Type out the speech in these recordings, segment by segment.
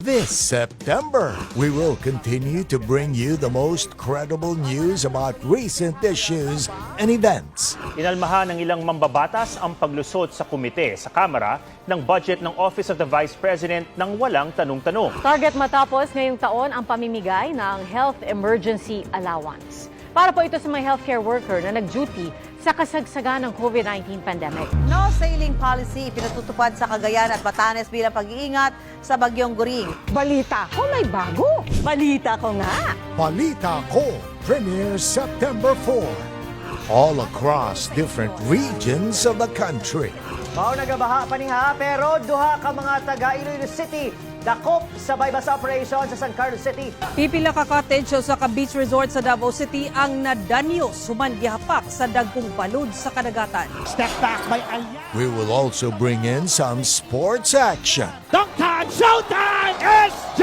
This September, we will continue to bring you the most credible news about recent issues and events. Inalmahan ng ilang mambabatas ang paglusot sa komite sa Kamara ng budget ng Office of the Vice President nang walang tanong-tanong. Target matapos ngayong taon ang pamimigay ng Health Emergency Allowance. Para po ito sa mga healthcare worker na nag-duty sa kasagsagan ng COVID-19 pandemic. No sailing policy pinatutupad sa Cagayan at Batanes bilang pag-iingat sa Bagyong Goring. Balita ko may bago. Balita ko nga. Balita Ko premieres September 4. All across different regions of the country. Mao nagabaha paniha pero duha ka mga taga Iloilo City dakop sa bypass operation sa San Carlos City. Pipila ka cottage sa beach resort sa Davao City ang nadanyo suman gihapak sa dagkong balud sa kadagatan. Step back by Alya. We will also bring in some sports action. Dunk time, showtime! SJ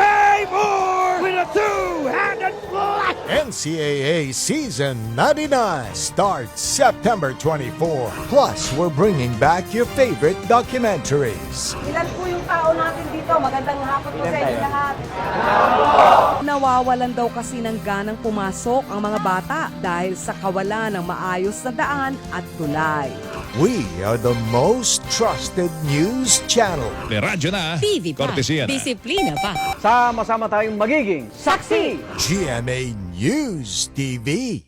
Moore with a two-handed block! NCAA Season 99 starts September 24. Plus, we're bringing back your favorite documentaries. Ilan po yung tao natin dito? Magandang hapon po sa inyo lahat. Nawawalan daw kasi ng ganang pumasok ang mga bata dahil sa kawalan ng maayos na daan at tulay. We are the most trusted news channel. May radyo na. TV pa. Kortesiya na. Disiplina pa. Sama-sama tayong magiging saksi! GMA News TV.